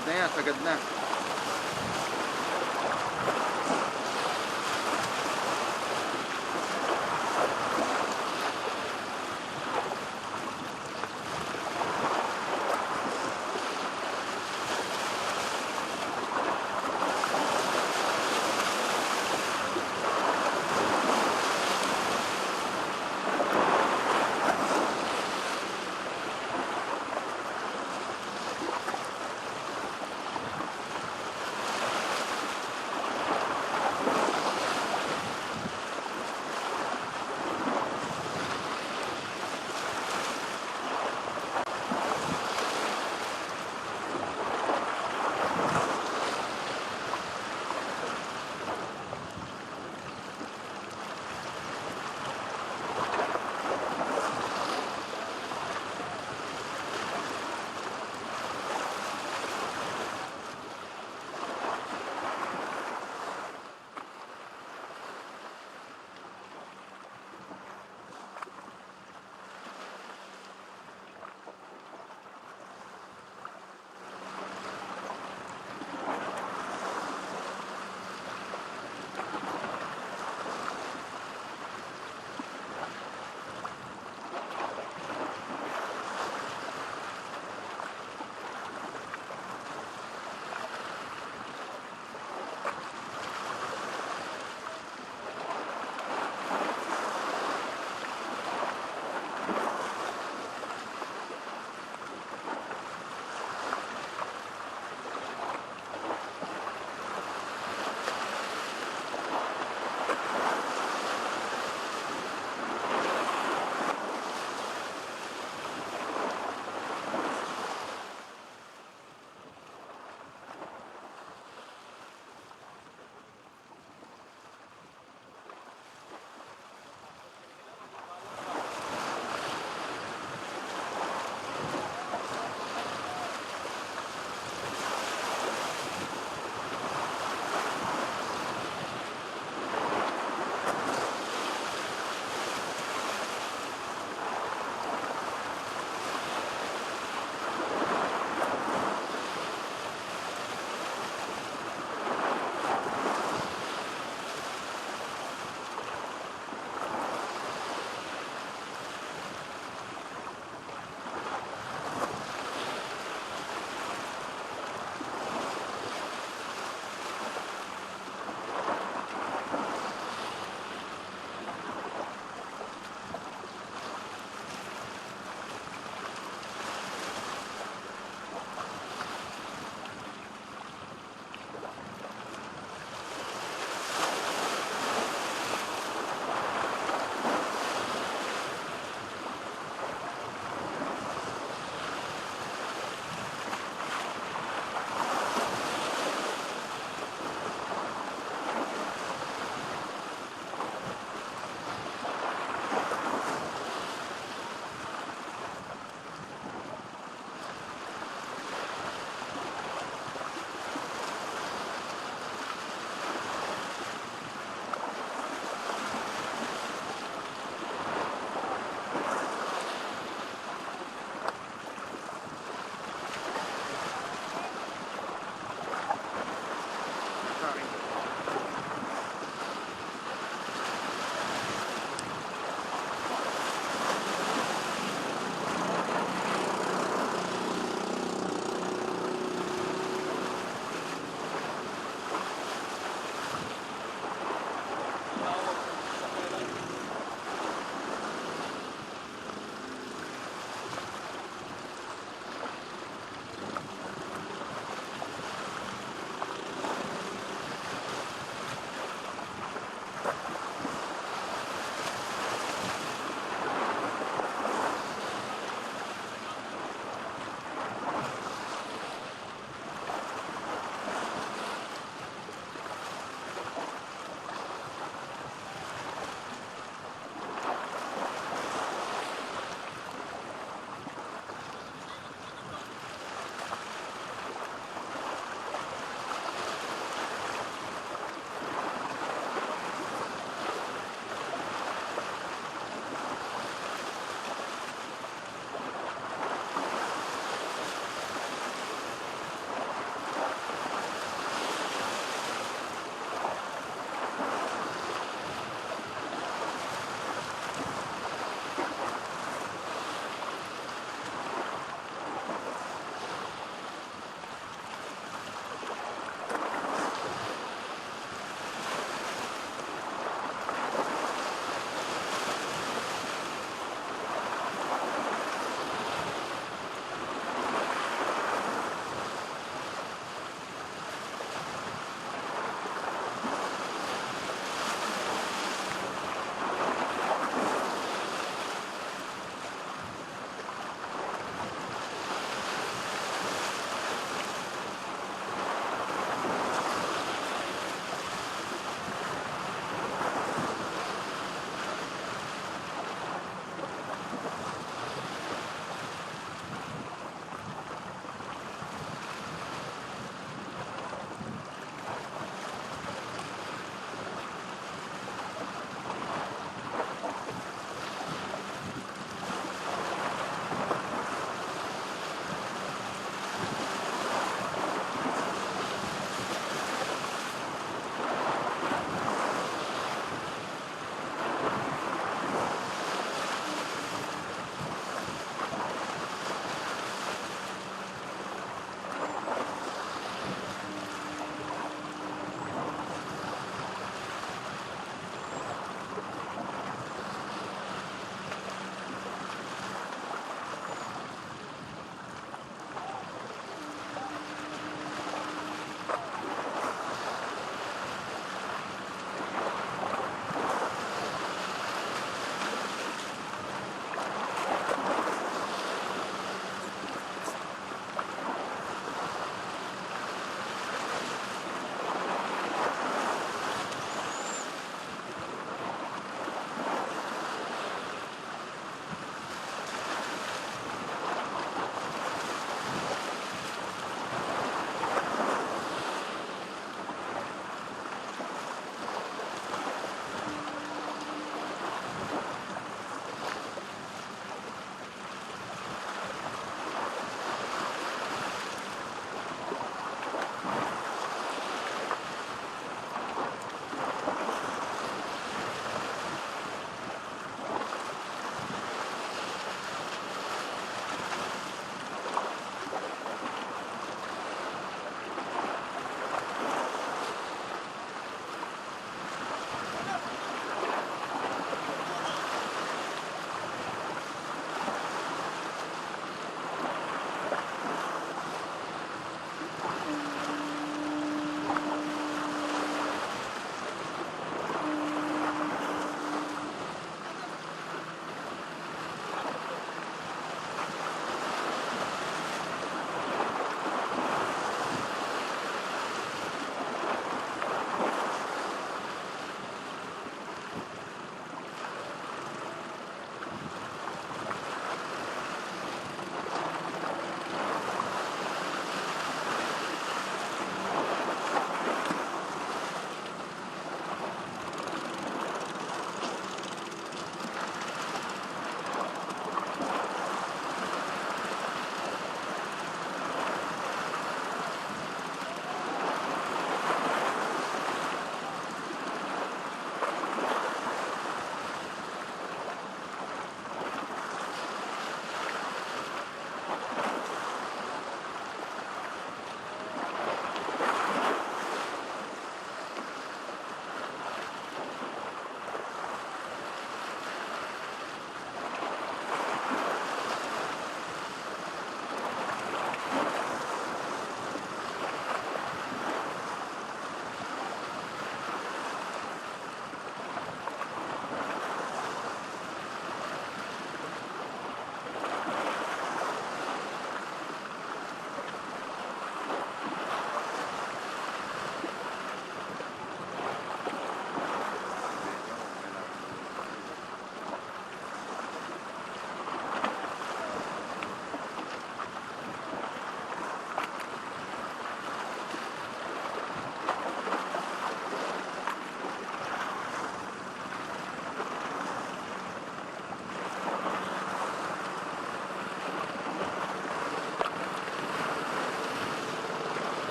Sagad na yan, sagad na.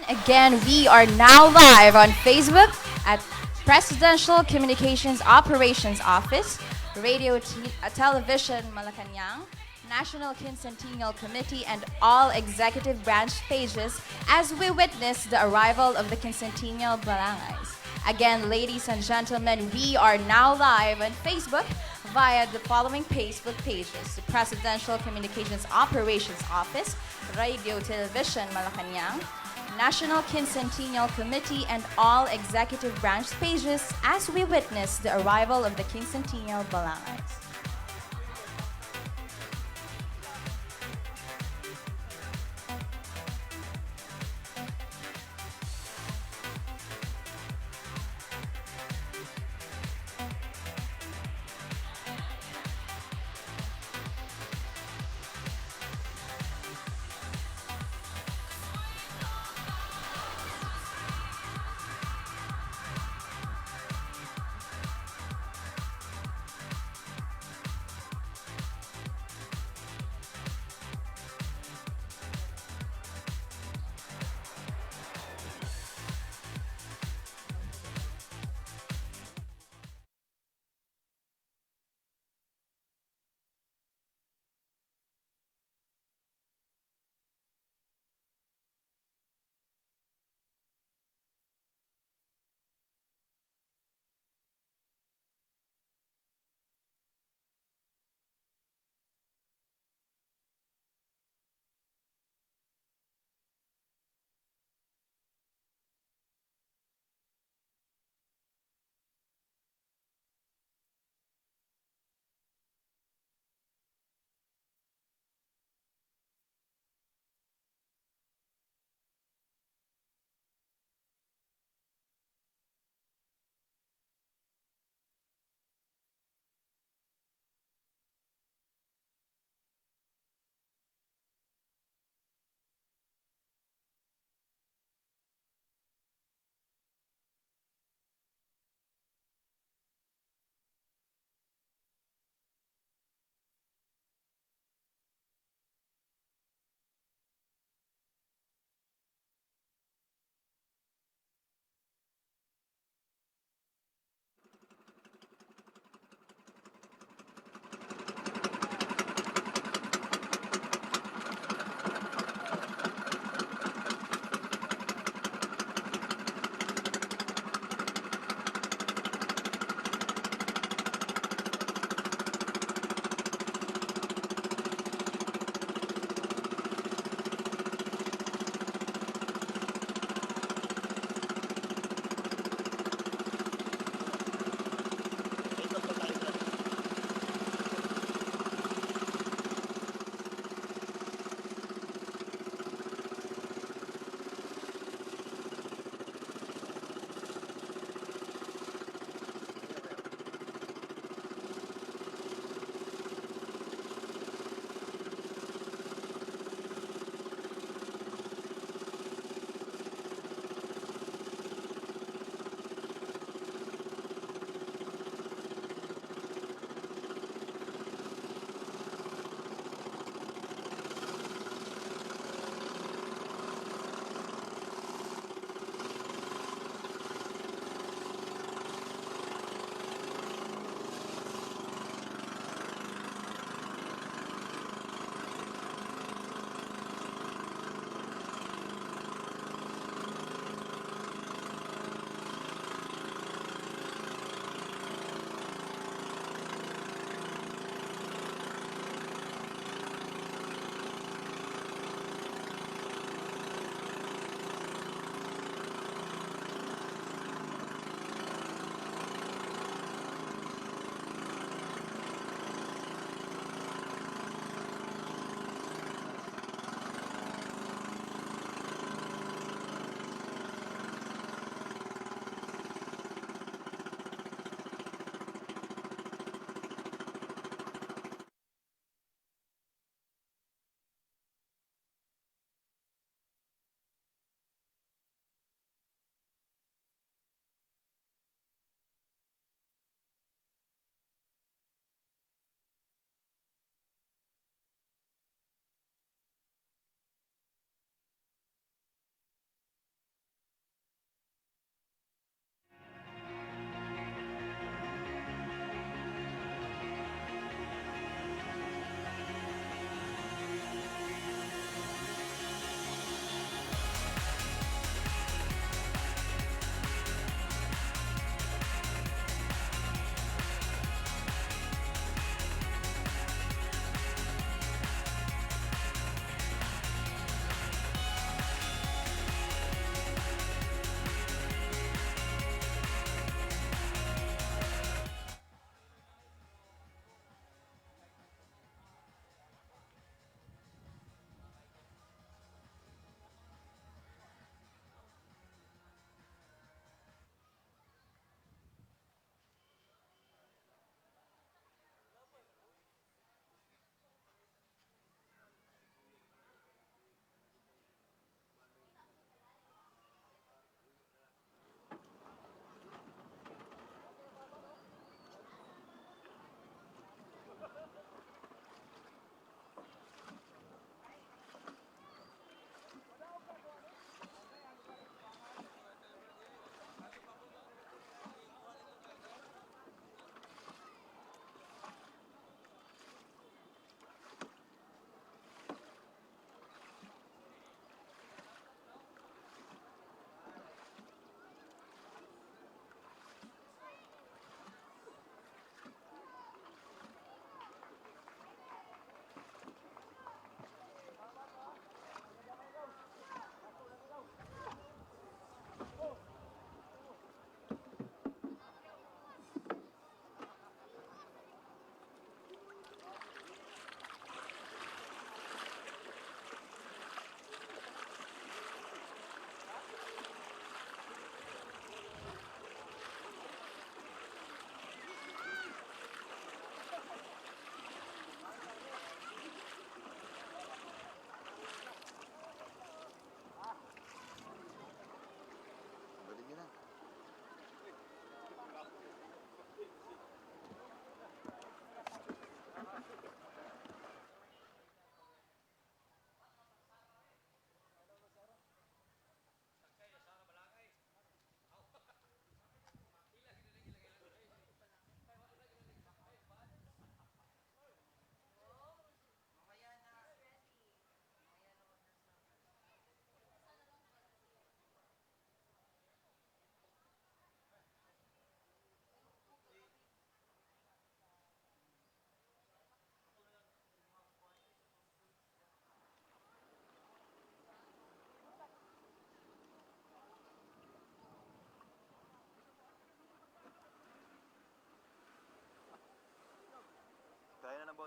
Again, we are now live on Facebook at Presidential Communications Operations Office, Television Malacanang, National Quincentennial Committee, and all executive branch pages as we witness the arrival of the Quincentennial Balangays. Again, ladies and gentlemen, we are now live on Facebook via the following Facebook pages: the Presidential Communications Operations Office, Radio Television Malacanang, National Quincentennial Committee, and all executive branch pages as we witness the arrival of the Quincentennial Balangays.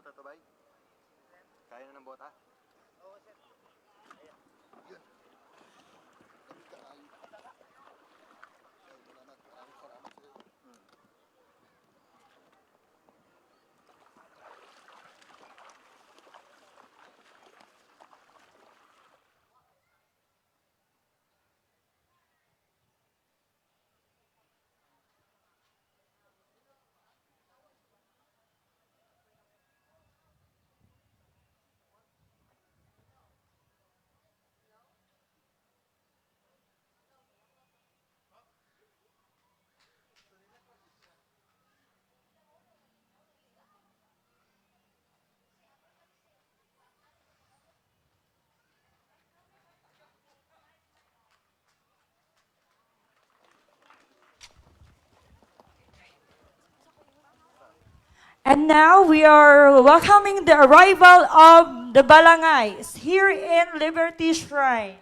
bota to, bay? Kaya na ng bota? Oo, sir. Yun. And now we are welcoming the arrival of the Balangays here in Liberty Shrine.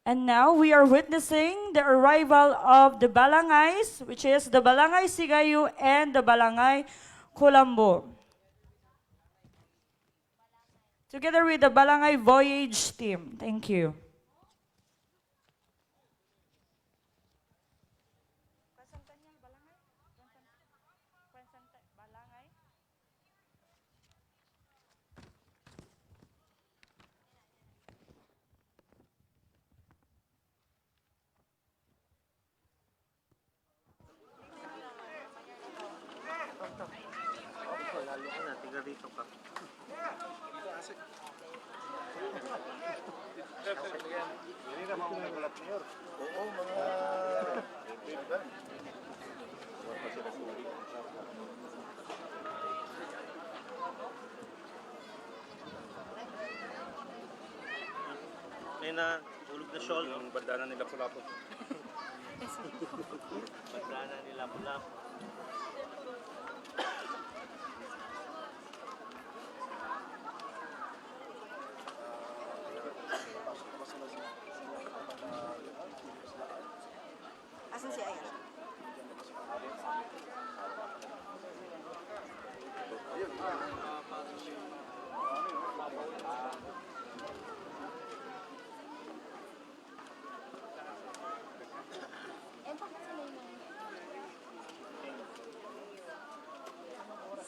And now we are witnessing the arrival of the Balangays, which is the Balangay Sigayu and the Balangay Colambu. Together with the Balangay Voyage team. Thank you. Lalo ka na, tiga rito ka. Asec. Asec yan. Hindi na mga nagulat mayor. Oo, mga... May na hulog na shawl. Yung bandana nila Lapu-Lapu. Bandana ni Lapu-Lapu. Asan si Aya?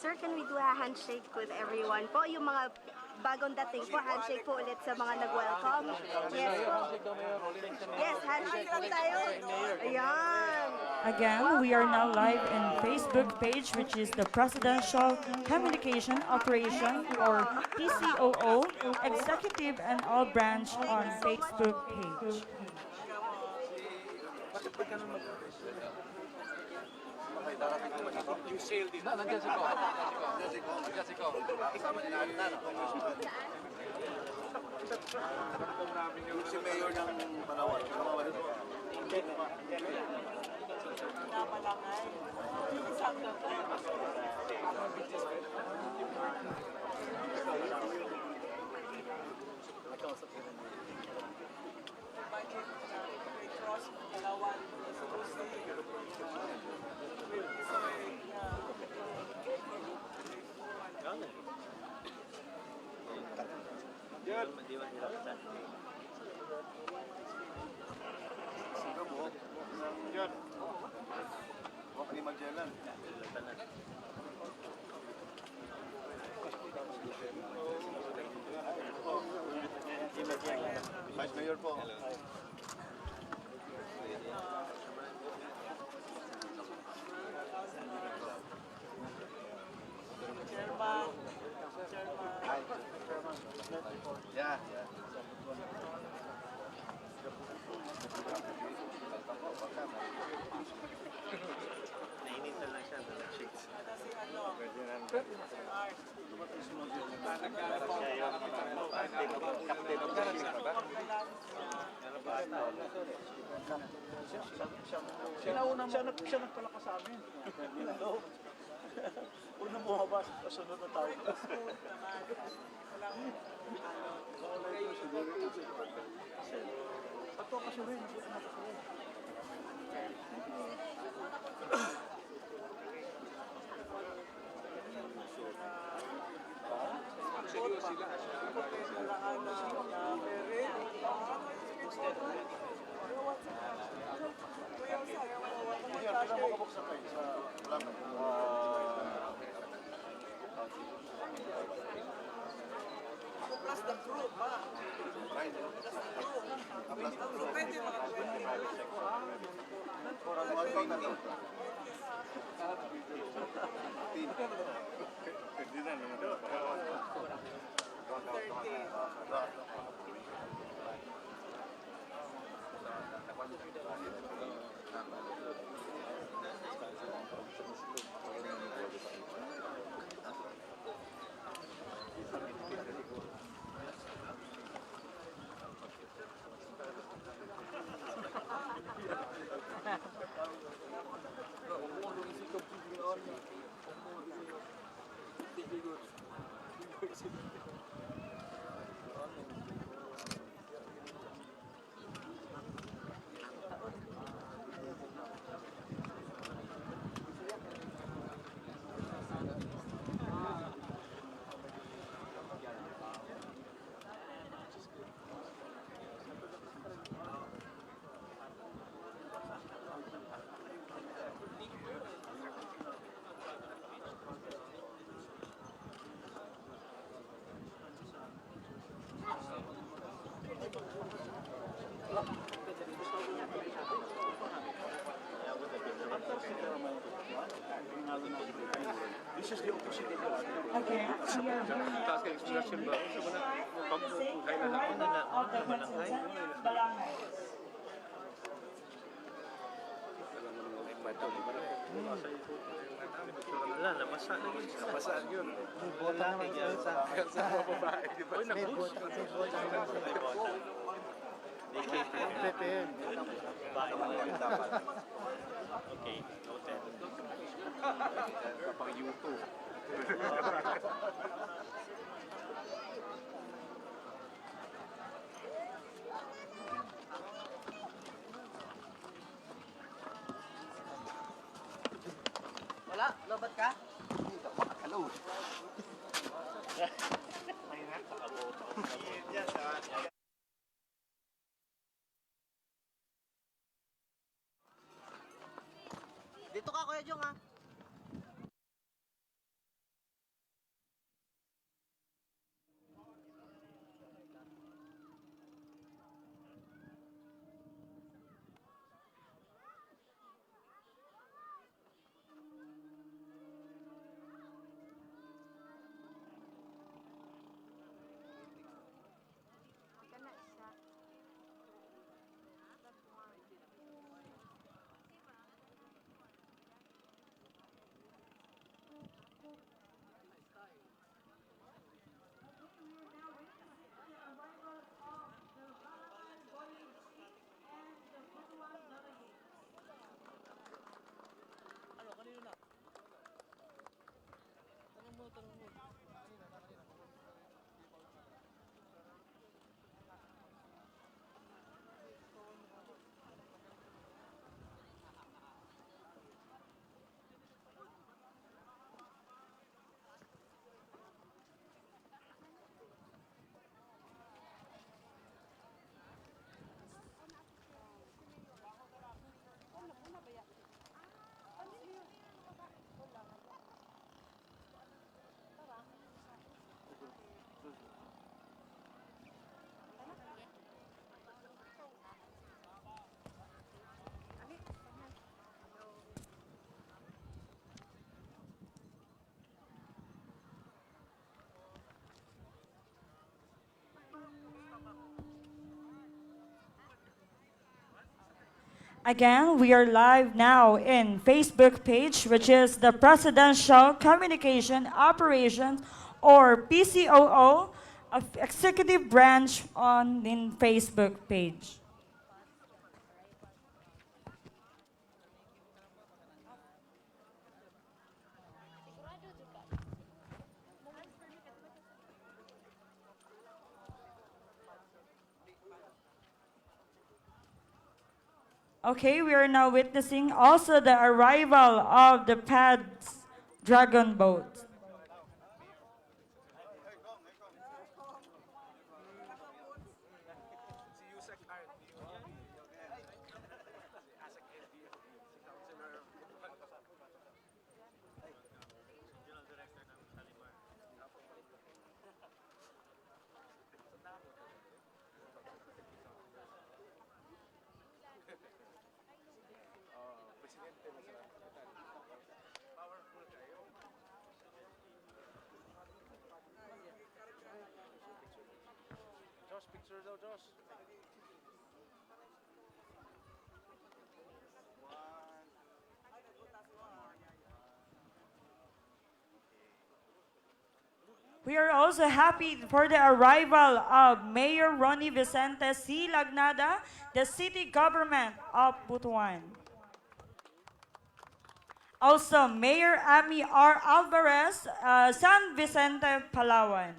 Sir, can we do a handshake with everyone po? Yung mga bagong dating po, handshake po ulit sa mga nag-welcome. Yes po. Yes, handshake lang tayo. Ayan. Again, we are now live in Facebook page, which is the Presidential Communication Operation, or PCOO, Executive and All Branch on Facebook page. You sailed it. Nandiyan si Ko. Nandiyan si Ko. Kasama nila Arnano. Yung si Mayor ng Palawan. Yan. Pinoy Magellan. Vice Mayor po. Yeah. Nainitan lang siya ng shakes. Siya nagpalaka sa amin. Una bumabas, pasunod na tayo. Ato kasi rin, this is the opposite. Okay, we are here now in President of the Quincentennial Balangays. Wala, nabasa na yun. Nabasa yun. Bota naman sa mga babae, di ba? Uy, nag-boots. Prepare. Okay, noted. Kapag YouTube. Wala, lobat ka? Hindi ka makakalaw. Dito ka, Kuya Jong, ha? Again, we are live now in Facebook page, which is the Presidential Communication Operations or PCOO of Executive Branch on in Facebook page. Okay, we are now witnessing also the arrival of the PAD's dragon boat. Josh, picture daw, Josh. We are also happy for the arrival of Mayor Ronnie Vicente C. Lagnada, the city government of Butuan. Also, Mayor Ami R. Alvarez, San Vicente, Palawan.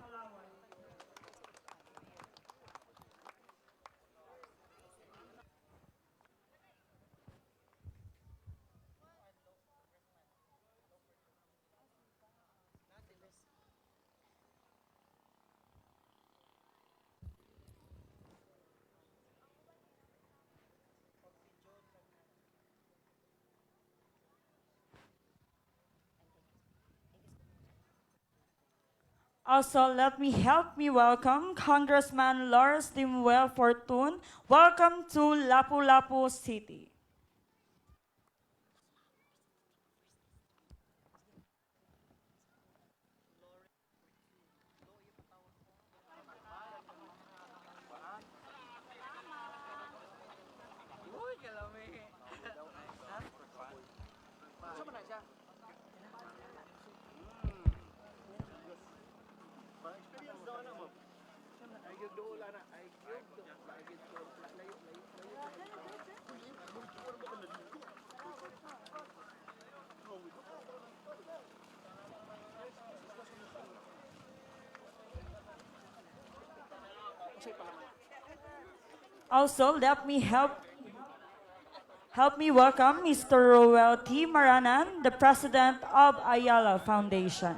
Also, let me help me welcome Congressman Lawrence Timuel Fortun. Welcome to Lapu-Lapu City. Also, let me help me welcome Mr. Roel T. Maranan, the president of Ayala Foundation.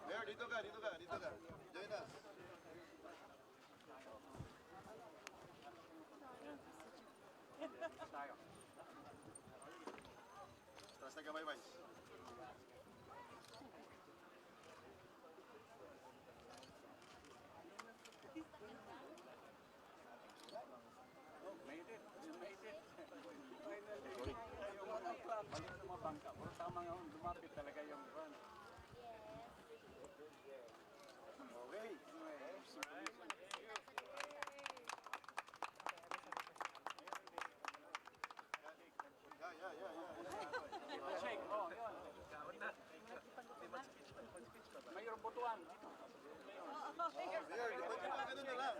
Mayor, dito ka. Join us. Taas na kamay, Vice. Mayor Butuan. Mayor, ganun na lang.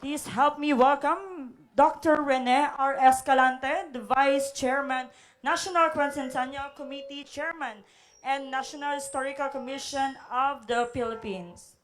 Please help me welcome Dr. Rene R. Escalante, the Vice Chairman, National Quincentennial Committee Chairman, and National Historical Commission of the Philippines.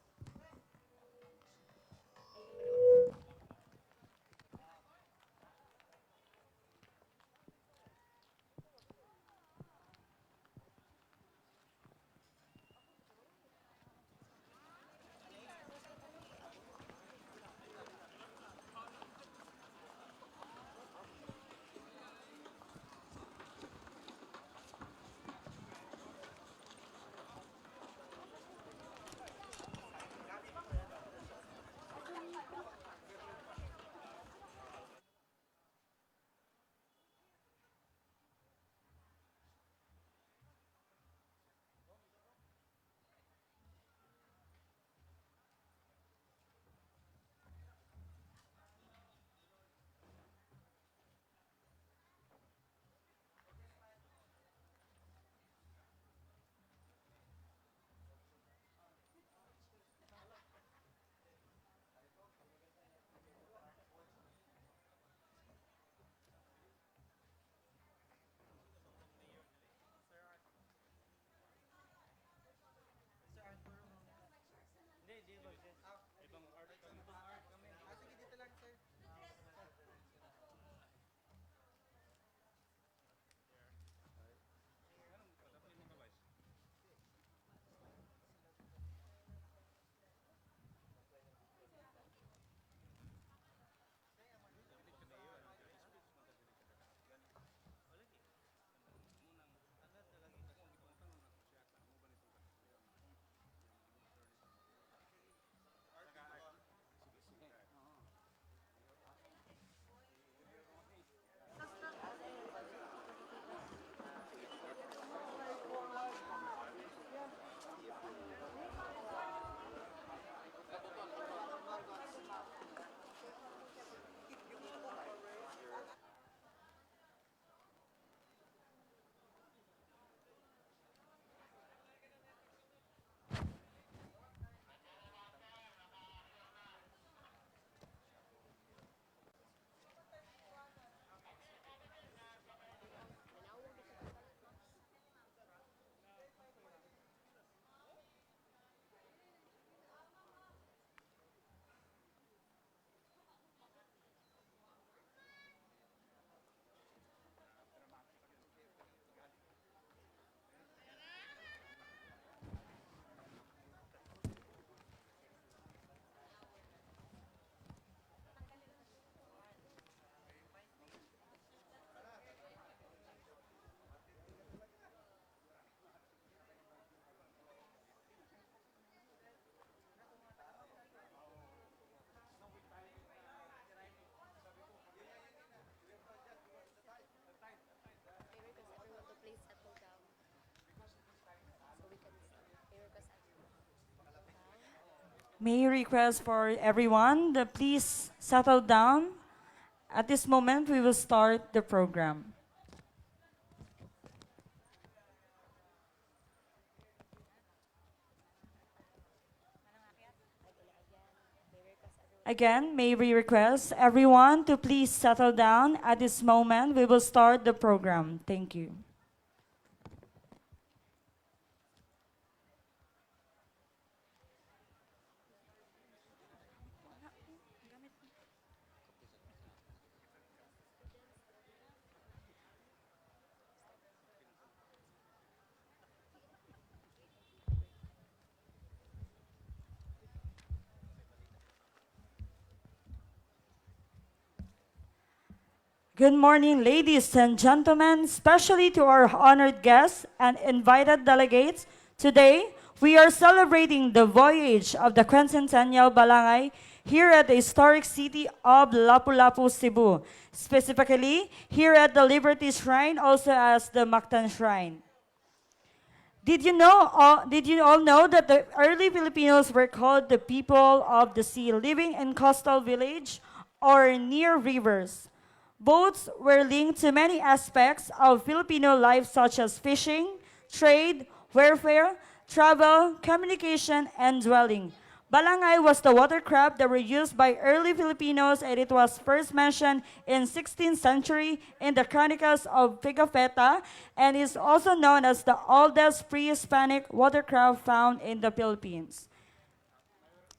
May I request for everyone to please settle down. At this moment, we will start the program. Again, may we request everyone to please settle down. At this moment, we will start the program. Thank you. Good morning, ladies and gentlemen, especially to our honored guests and invited delegates. Today, we are celebrating the voyage of the Quincentennial Balangay here at the historic city of Lapu-Lapu, Cebu, specifically here at the Liberty Shrine, also as the Mactan Shrine. Did you all know that the early Filipinos were called the people of the sea, living in coastal village or near rivers? Boats were linked to many aspects of Filipino life such as fishing, trade, warfare, travel, communication, and dwelling. Balangay was the watercraft that were used by early Filipinos, and it was first mentioned in 16th century in the Chronicles of Pigafetta, and is also known as the oldest pre-Hispanic watercraft found in the Philippines.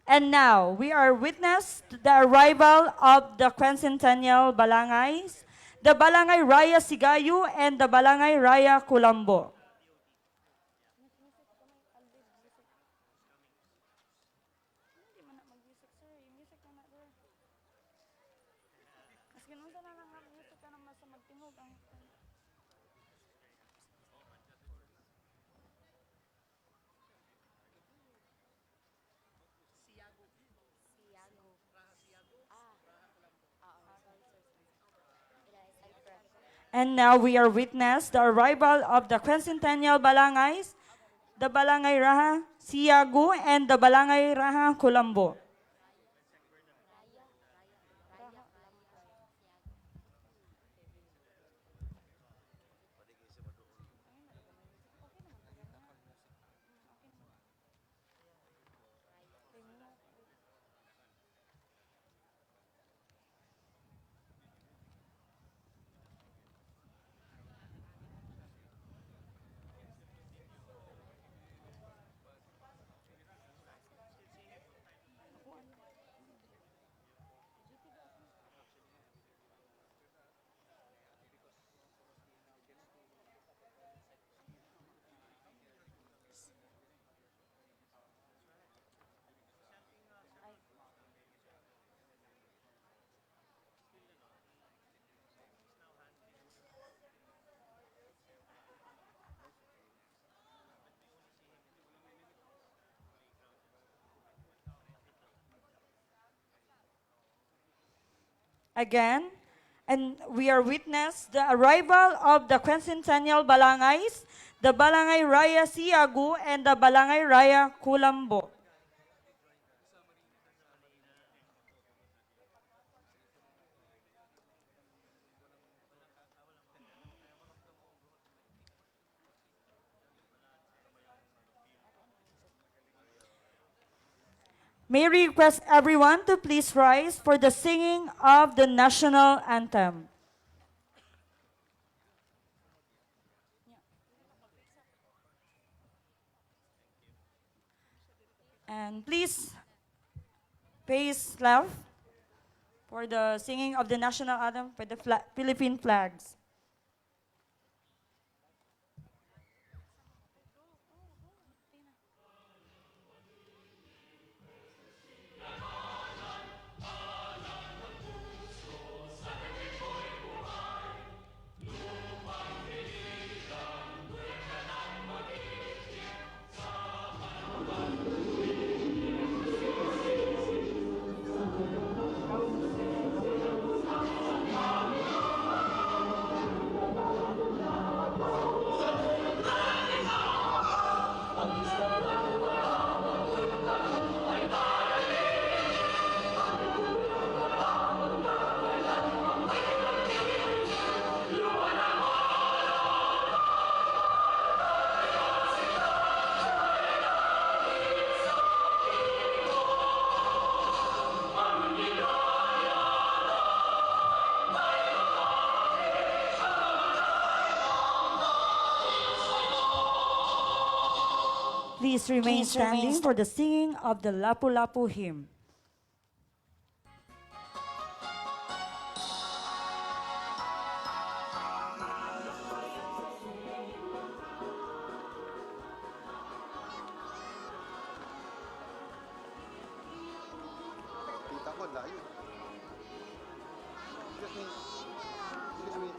And now, we are witness to the arrival of the Quincentennial Balangays, the Balangay Raya Sigayu, and the Balangay Raya Colambu. And now we are witness the arrival of the Quincentennial Balangays, the Balangay Raha Siagu, and the Balangay Raha Colambu. Again, and we are witness the arrival of the Quincentennial Balangays, the Balangay Raya Siagu, and the Balangay Raya Colambu. May I request everyone to please rise for the singing of the national anthem. And please face left for the singing of the national anthem for the Philippine flags. Please remain standing for the singing of the Lapu-Lapu hymn. Kita ko, layo. Excuse me. Excuse me.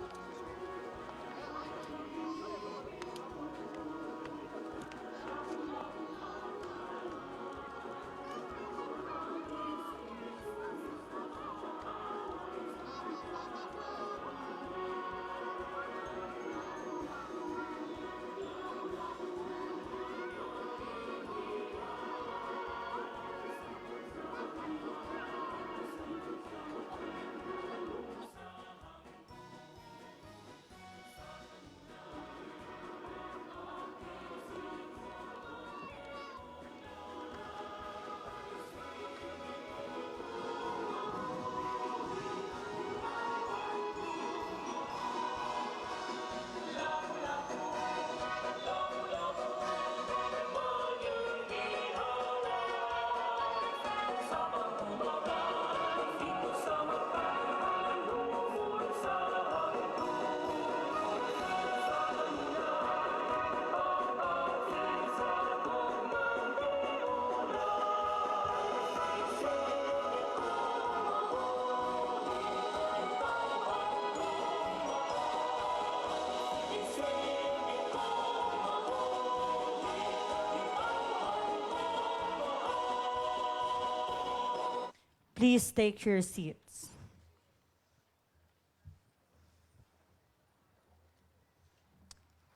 Please take your seats.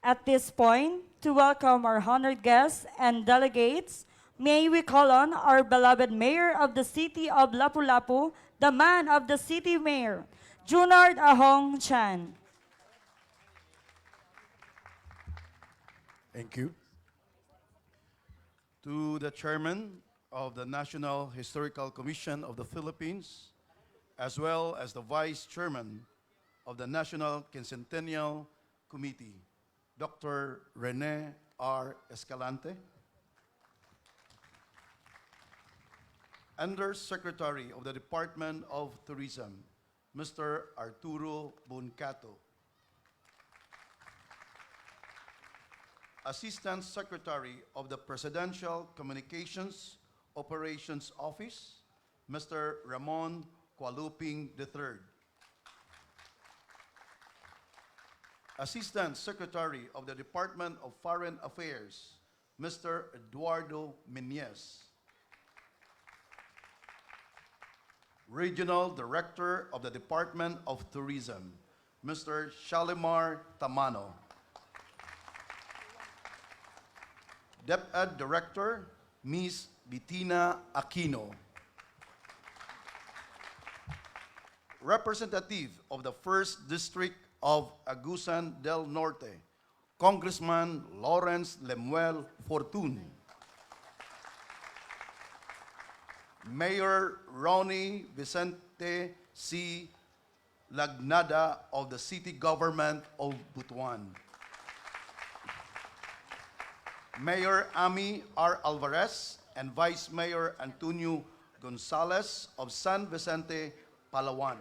At this point, to welcome our honored guests and delegates, may we call on our beloved Mayor of the City of Lapu-Lapu, the man of the City Mayor, Junard Ahong Chan. Thank you. To the Chairman of the National Historical Commission of the Philippines, as well as the Vice Chairman of the National Quincentennial Committee, Dr. Rene R. Escalante, Undersecretary of the Department of Tourism, Mr. Arturo Boncato, Assistant Secretary of the Presidential Communications Operations Office, Mr. Ramon Cualoping III, Assistant Secretary of the Department of Foreign Affairs, Mr. Eduardo Meñez, Regional Director of the Department of Tourism, Mr. Shalimar Tamano, DEPED Director, Ms. Bettina Aquino, Representative of the 1st District of Agusan del Norte, Congressman Lawrence Lemuel Fortun, Mayor Ronnie Vicente C. Lagnada of the City Government of Butuan, Mayor Ami R. Alvarez and Vice Mayor Antonio Gonzalez of San Vicente, Palawan,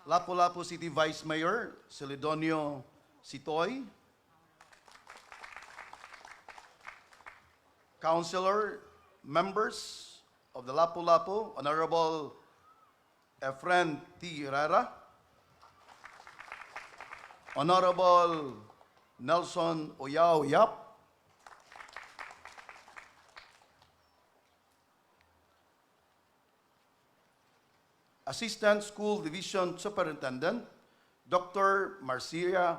Lapu-Lapu City Vice Mayor Celedonio Sitoy, Councilor, members of the Lapu-Lapu, Honorable Efren T. Herrera, Honorable Nelson Oyao Yap, Assistant School Division Superintendent, Dr. Marcia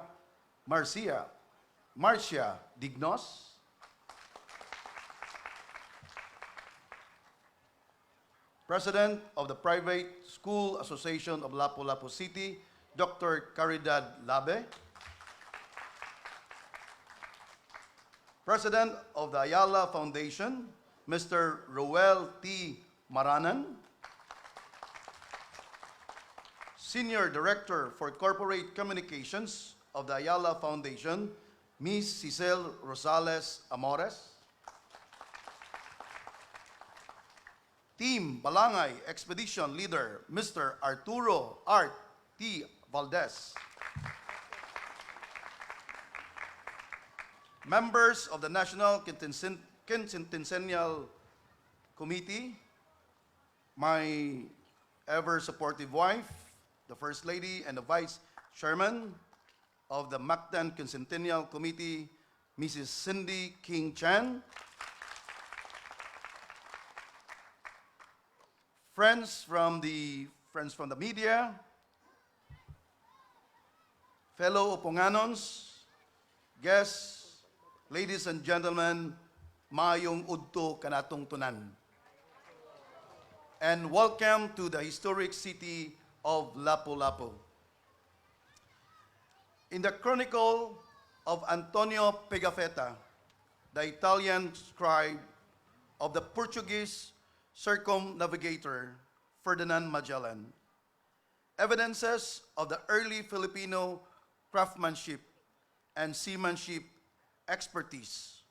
Dignos, President of the Private School Association of Lapu-Lapu City, Dr. Caridad Labe, President of the Ayala Foundation, Mr. Roel T. Maranan, Senior Director for Corporate Communications of the Ayala Foundation, Miss Cicel Rosales Amores. Team Balangay Expedition Leader, Mr. Arturo Art T. Valdez. Members of the National Quincentennial Committee, my ever-supportive wife, the First Lady and the Vice Chairman of the Mactan Quincentennial Committee, Mrs. Cindy King Chan. Friends from the media, fellow Oponganons, guests, ladies and gentlemen, maayong udto kanatong tunan. And welcome to the historic city of Lapu-Lapu. In the chronicle of Antonio Pigafetta, the Italian scribe of the Portuguese circumnavigator Ferdinand Magellan, evidences of the early Filipino craftsmanship and seamanship expertise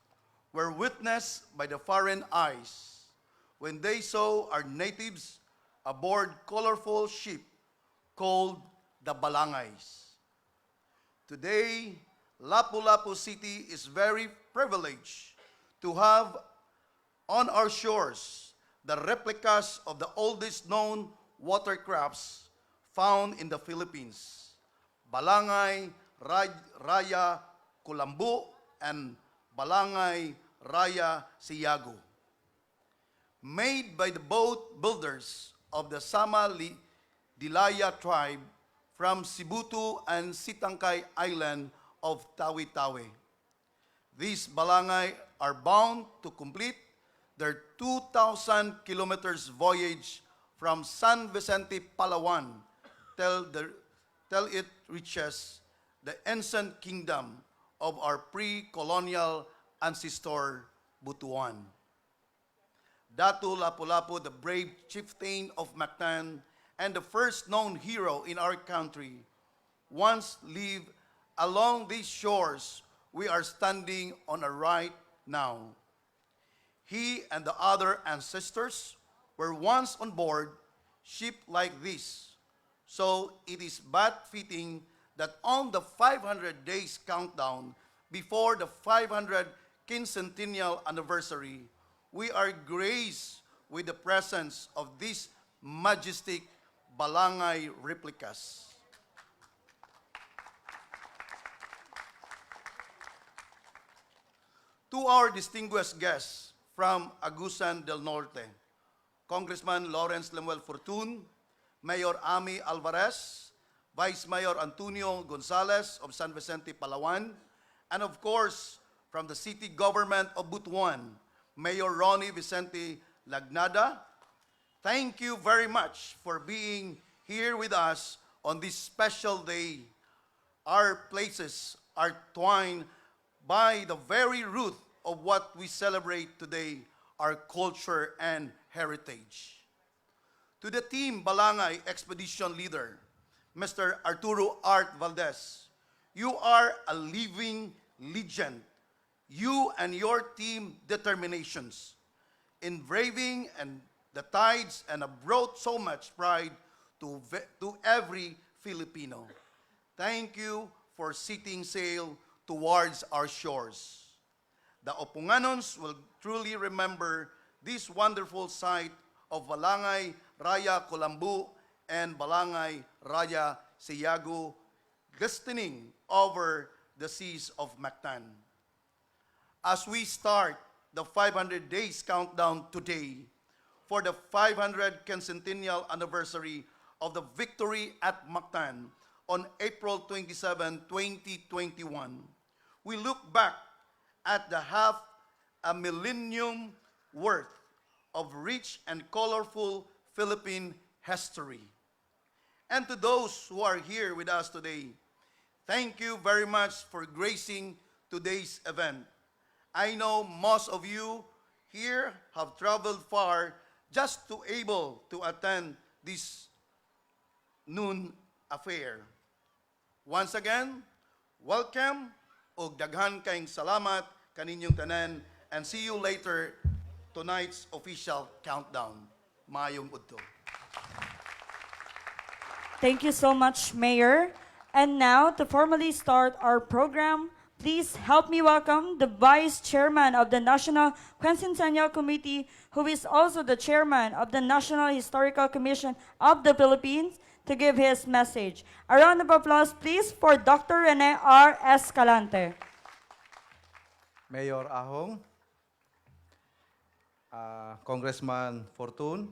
were witnessed by the foreign eyes when they saw our natives aboard colorful ship called the Balangays. Today, Lapu-Lapu City is very privileged to have on our shores the replicas of the oldest known watercrafts found in the Philippines, Balangay Raya Colambu and Balangay Raya Siagu. Made by the boat builders of the Dilaya tribe from Cebu and Sitangkay Island of Tawi-Tawi. These Balangay are bound to complete their 2,000 kilometers voyage from San Vicente, Palawan, till it reaches the ancient kingdom of our pre-colonial ancestor, Butuan. Datu Lapulapu, the brave chieftain of Mactan and the first known hero in our country, once lived along these shores we are standing on right now. He and the other ancestors were once on board ship like this, so it is but fitting that on the 500 days countdown before the 500 quincentennial anniversary, we are graced with the presence of these majestic Balangay replicas. To our distinguished guests from Agusan del Norte, Congressman Lawrence Lemuel Fortun, Mayor Ami Alvarez, Vice Mayor Antonio Gonzales of San Vicente, Palawan, and of course, from the city government of Butuan, Mayor Rene Vicente Lagnada, thank you very much for being here with us on this special day. Our places are twined by the very root of what we celebrate today, our culture and heritage. To the team Balangay Expedition Leader, Mr. Arturo Art Valdez, you are a living legend. You and your team determinations in braving and the tides and have brought so much pride to every Filipino. Thank you for setting sail towards our shores. The Oponganons will truly remember this wonderful sight of Balangay Raya Colambu and Balangay Raya Siagu glistening over the seas of Mactan. As we start the 500 days countdown today for the 500 quincentennial anniversary of the victory at Mactan on April 27, 2021, we look back at the half a millennium worth of rich and colorful Philippine history. And to those who are here with us today, thank you very much for gracing today's event. I know most of you here have traveled far just to able to attend this noon affair. Once again, welcome, ug daghan kayong salamat kaninyong tanan, and see you later tonight's official countdown. Maayong udto. Thank you so much, Mayor. And now, to formally start our program, please help me welcome the Vice Chairman of the National Quincentennial Committee, who is also the Chairman of the National Historical Commission of the Philippines, to give his message. A round of applause, please, for Dr. Rene R. Escalante. Mayor Ahong, Congressman Fortun,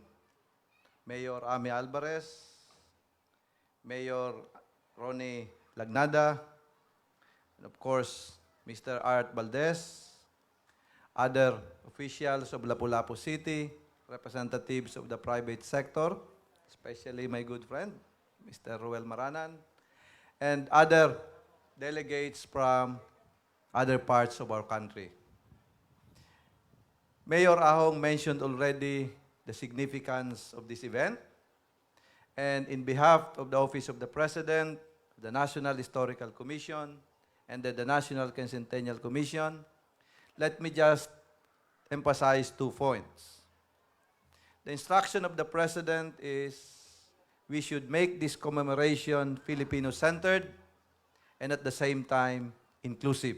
Mayor Ami Alvarez, Mayor Rene Lagnada, and of course, Mr. Art Valdez, other officials of Lapu-Lapu City, representatives of the private sector, especially my good friend, Mr. Ruel Maranan, and other delegates from other parts of our country. Mayor Ahong mentioned already the significance of this event, and in behalf of the Office of the President, the National Historical Commission, and the National Quincentennial Commission, let me just emphasize 2 points. The instruction of the President is we should make this commemoration Filipino-centered and at the same time inclusive.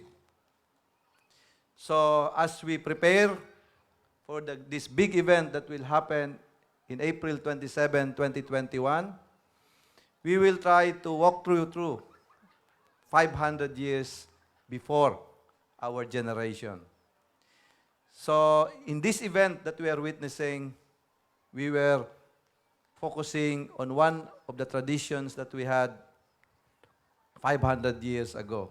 So as we prepare for this big event that will happen in April 27, 2021, we will try to walk through 500 years before our generation. So in this event that we are witnessing, we were focusing on one of the traditions that we had 500 years ago,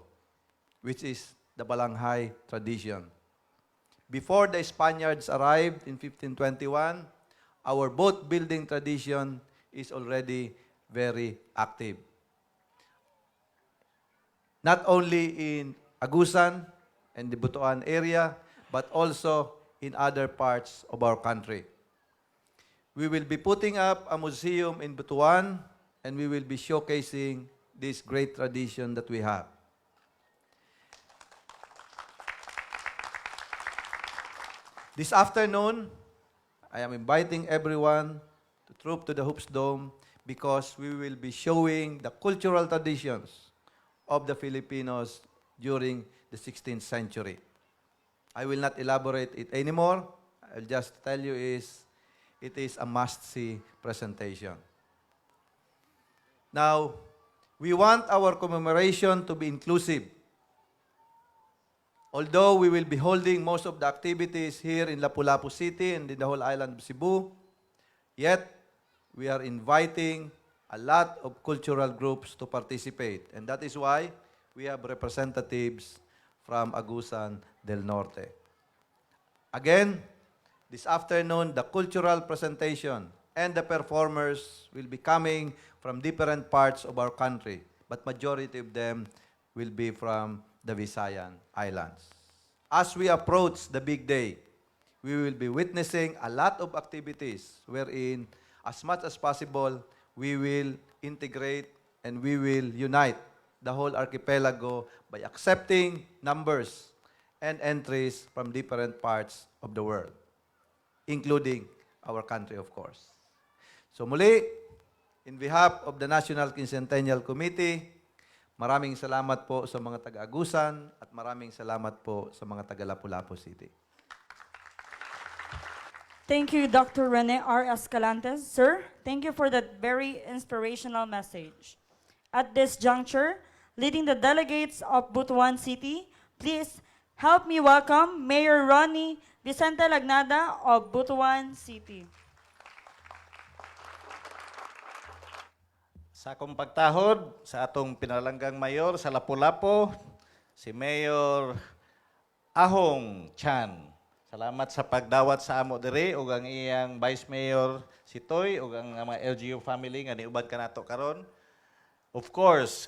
which is the Balangay tradition. Before the Spaniards arrived in 1521, our boat building tradition is already very active. Not only in Agusan and the Butuan area, but also in other parts of our country. We will be putting up a museum in Butuan, and we will be showcasing this great tradition that we have. This afternoon, I am inviting everyone to troop to the Hoops Dome because we will be showing the cultural traditions of the Filipinos during the 16th century. I will not elaborate it anymore. I'll just tell you it is a must-see presentation. Now, we want our commemoration to be inclusive. Although we will be holding most of the activities here in Lapu-Lapu City and in the whole island of Cebu, yet we are inviting a lot of cultural groups to participate. And that is why we have representatives from Agusan del Norte. Again, this afternoon, the cultural presentation and the performers will be coming from different parts of our country, but majority of them will be from the Visayan Islands. As we approach the big day, we will be witnessing a lot of activities wherein, as much as possible, we will integrate and we will unite the whole archipelago by accepting numbers and entries from different parts of the world, including our country, of course. So muli, in behalf of the National Quincentennial Committee, maraming salamat po sa mga taga-Agusan at maraming salamat po sa mga taga-Lapu-Lapu City. Thank you, Dr. Rene R. Escalante. Sir, thank you for that very inspirational message. At this juncture, leading the delegates of Butuan City, please help me welcome Mayor Ronnie Vicente Lagnada of Butuan City. Sa akong pagtahod, sa atong pinalanggang mayor sa Lapu-Lapu, si Mayor Ahong Chan. Salamat sa pagdawat sa amo diri ug ang iyang Vice Mayor si Toy ug ang mga LGU family nga niubad kanato karon. Of course,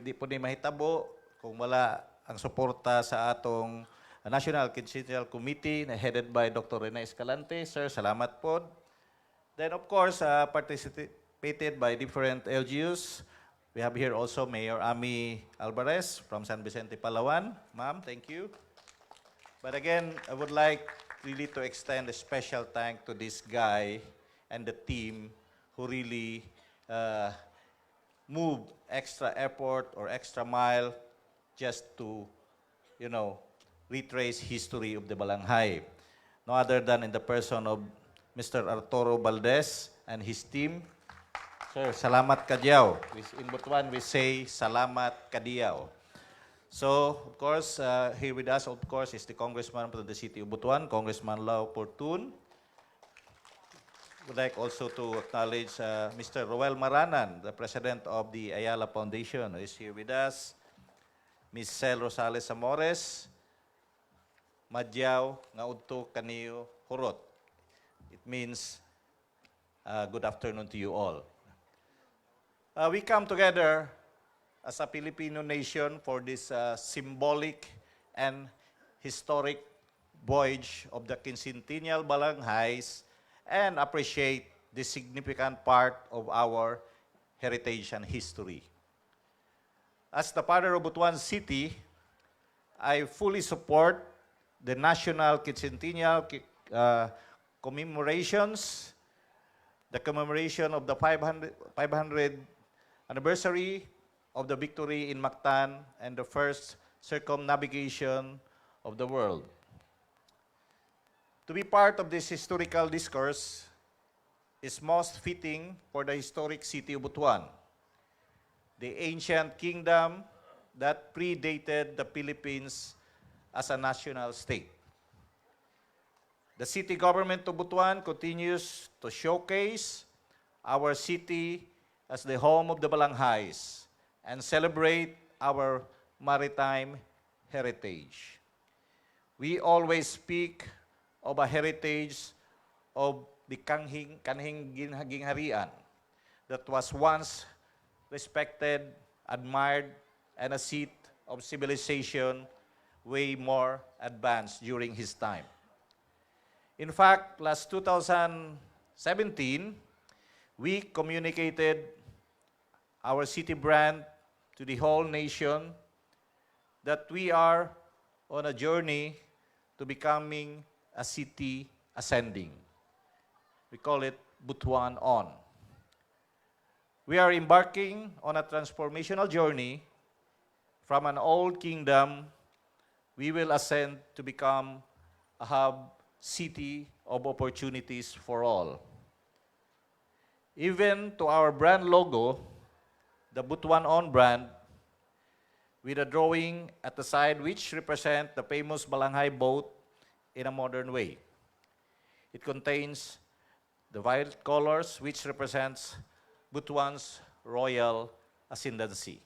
di po ni mahitabo kung wala ang suporta sa atong National Quincentennial Committee na headed by Dr. Rene Escalante. Sir, salamat po. Then of course, participated by different LGUs, We have here also Mayor Ami Alvarez from San Vicente, Palawan. Ma'am, thank you. But again, I would like really to extend a special thank to this guy and the team who really moved extra effort or extra mile just to, retrace history of the Balanghay. No other than in the person of Mr. Arturo Valdez and his team. Sir, salamat kadiyaw. In Butuan, we say salamat kadiyaw. So, of course, here with us, of course, is the Congressman from the City of Butuan, Congressman Lapu-Lapu. Would like also to acknowledge Mr. Roel Maranan, the President of the Ayala Foundation, who is here with us. Ms. Cel Rosales Amores, Madyaw nga udto kaniyo hurot. It means good afternoon to you all. We come together as a Filipino nation for this symbolic and historic voyage of the Quincentennial Balangays and appreciate the significant part of our heritage and history. As the father of Butuan City, I fully support the National Quincentennial commemorations, the commemoration of the 500th anniversary of the victory in Mactan and the first circumnavigation of the world. To be part of this historical discourse is most fitting for the historic city of Butuan, the ancient kingdom that predated the Philippines as a national state. The city government of Butuan continues to showcase our city as the home of the Balanghays and celebrate our maritime heritage. We always speak of a heritage of the kanhing gingharian that was once respected, admired, and a seat of civilization way more advanced during his time. In fact, last 2017, we communicated our city brand to the whole nation that we are on a journey to becoming a city ascending. We call it Butuan On. We are embarking on a transformational journey from an old kingdom. We will ascend to become a hub city of opportunities for all. Even to our brand logo, the Butuan On brand, with a drawing at the side which represent the famous Balanghay boat in a modern way. It contains the violet colors which represents Butuan's royal ascendancy.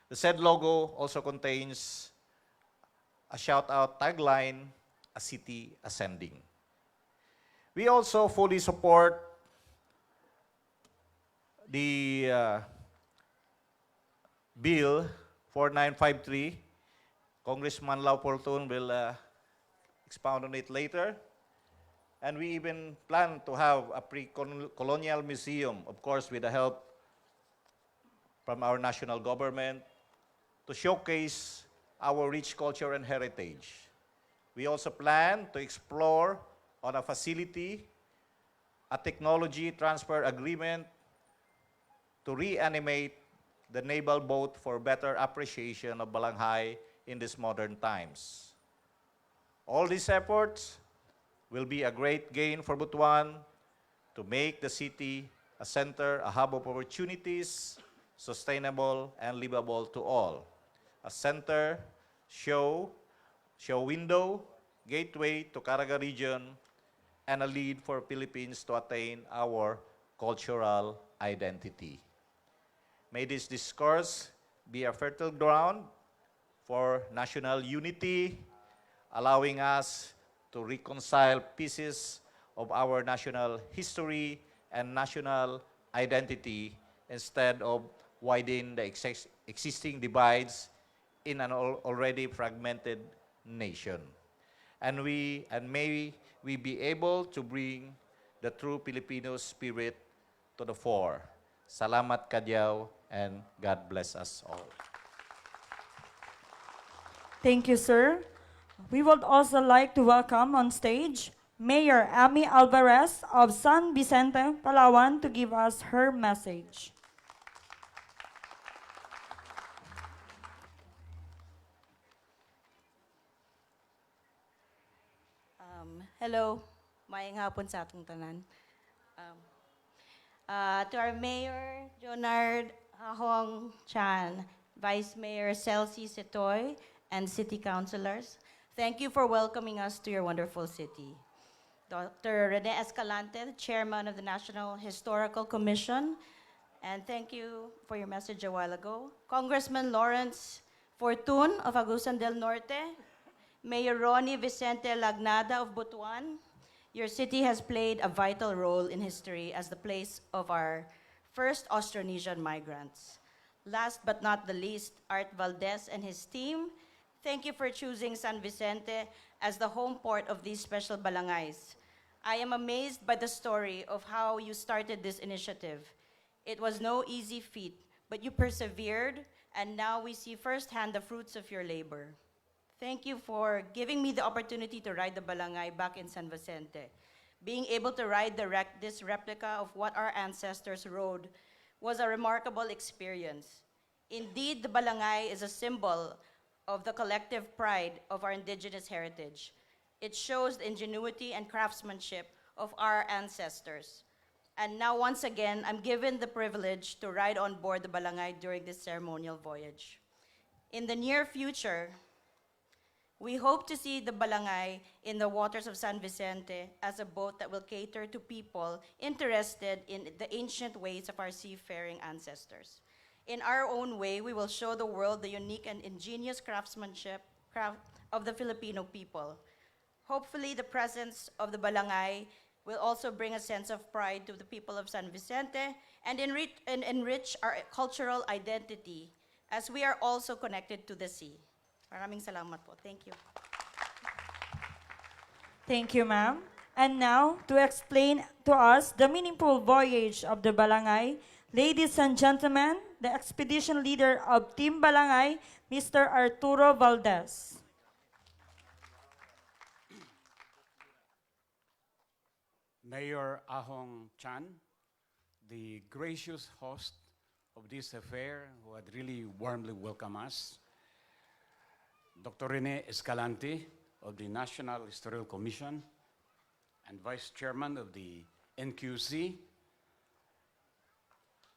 The said logo also contains a shout-out tagline, "A City Ascending." We also fully support the Bill 4953. Congressman Lapu-Lapu will expound on it later. And we even plan to have a pre-colonial museum, of course, with the help from our national government, to showcase our rich culture and heritage. We also plan to explore on a facility, a technology transfer agreement to reanimate the naval boat for better appreciation of Balanghay in these modern times. All these efforts will be a great gain for Butuan to make the city a center, a hub of opportunities, sustainable and livable to all. A center, show window, gateway to Caraga region, and a lead for Philippines to attain our cultural identity. May this discourse be a fertile ground for national unity, allowing us to reconcile pieces of our national history and national identity instead of widening the existing divides in an already fragmented nation. And may we be able to bring the true Filipino spirit to the fore, Salamat kadyaw, and God bless us all. Thank you, sir. We would also like to welcome on stage Mayor Amy Alvarez of San Vicente, Palawan, to give us her message. Hello, maayong hapon sa atong tanan. To our Mayor Junard, Ahong Chan, Vice Mayor Celsi Setoy, and City Councilors, thank you for welcoming us to your wonderful city. Dr. Rene Escalante, the Chairman of the National Historical Commission, and thank you for your message a while ago. Congressman Lawrence Fortun of Agusan del Norte, Mayor Ronnie Vicente Lagnada of Butuan, your city has played a vital role in history as the place of our first Austronesian migrants. Last but not the least, Art Valdez and his team, thank you for choosing San Vicente as the home port of these special balangays. I am amazed by the story of how you started this initiative. It was no easy feat, but you persevered, and now we see firsthand the fruits of your labor. Thank you for giving me the opportunity to ride the balangay back in San Vicente. Being able to ride this replica of what our ancestors rode was a remarkable experience. Indeed, the balangay is a symbol of the collective pride of our indigenous heritage. It shows the ingenuity and craftsmanship of our ancestors. And now, once again, I'm given the privilege to ride on board the balangay during this ceremonial voyage. In the near future, we hope to see the balangay in the waters of San Vicente as a boat that will cater to people interested in the ancient ways of our seafaring ancestors. In our own way, we will show the world the unique and ingenious craftsmanship of the Filipino people. Hopefully, the presence of the balangay will also bring a sense of pride to the people of San Vicente and enrich our cultural identity, as we are also connected to the sea. Maraming salamat po. Thank you. Thank you, ma'am. And now, to explain to us the meaningful voyage of the balangay, ladies and gentlemen, the expedition leader of Team Balangay, Mr. Arturo Valdez. Mayor Ahong Chan, the gracious host of this affair, who had really warmly welcomed us, Dr. Rene Escalante of the National Historical Commission and Vice Chairman of the NQC,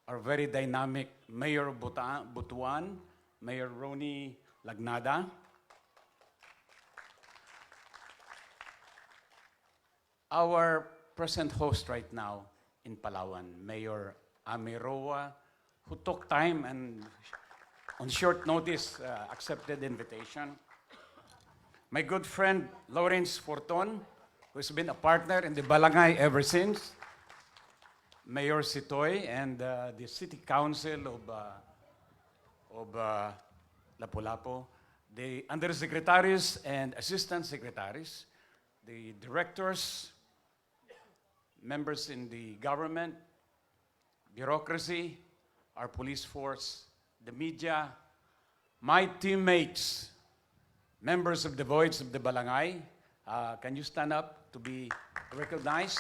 our very dynamic Mayor of Butuan, Mayor Ronnie Lagnada, our present host right now in Palawan, Mayor Amiroa, who took time and on short notice accepted the invitation. My good friend Lawrence Fortun, who's been a partner in the Balangay ever since, Mayor Sitoy, and the City Council of Lapu-Lapu, the Undersecretaries and Assistant Secretaries, the directors, members in the government, bureaucracy, our police force, the media, my teammates, members of the Voyage of the Balangay. Can you stand up to be recognized?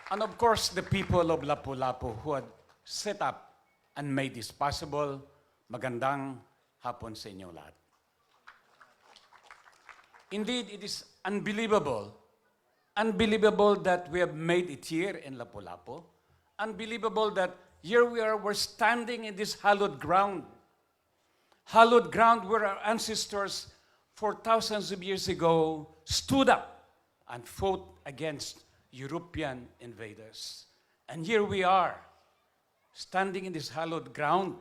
And of course, the people of Lapu-Lapu who had set up and made this possible. Magandang hapon sa inyo lahat. Indeed, it is unbelievable that we have made it here in Lapu-Lapu. Unbelievable that here we're standing in this hallowed ground where our ancestors for thousands of years ago stood up and fought against European invaders. And here we are, standing in this hallowed ground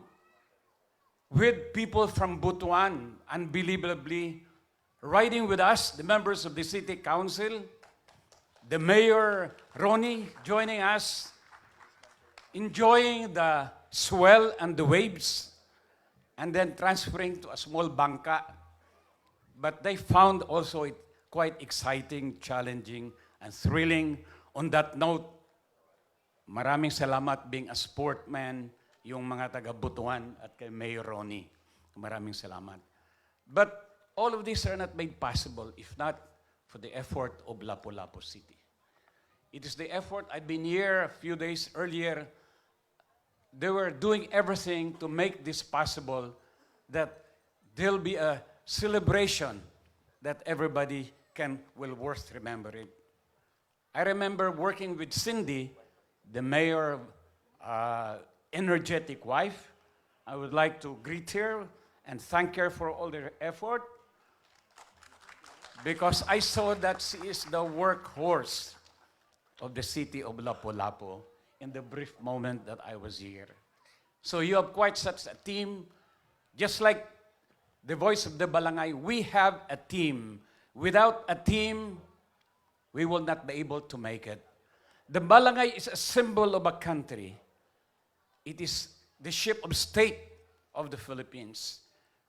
with people from Butuan, unbelievably, riding with us, the members of the City Council, the Mayor Ronnie joining us, enjoying the swell and the waves, and then transferring to a small bangka. But they found also it quite exciting, challenging, and thrilling. On that note, maraming salamat being a sportman, yung mga taga Butuan at kay Mayor Rene. Maraming salamat. But all of these are not made possible if not for the effort of Lapu-Lapu City. It is the effort. I've been here a few days earlier. They were doing everything to make this possible, that there'll be a celebration that everybody will worth remembering. I remember working with Cindy, the mayor, energetic wife. I would like to greet her and thank her for all their effort, because I saw that she is the workhorse of the city of Lapu-Lapu in the brief moment that I was here. So you have quite such a team. Just like the voice of the Balangay, we have a team. Without a team, we will not be able to make it. The Balangay is a symbol of a country. It is the ship of state of the Philippines.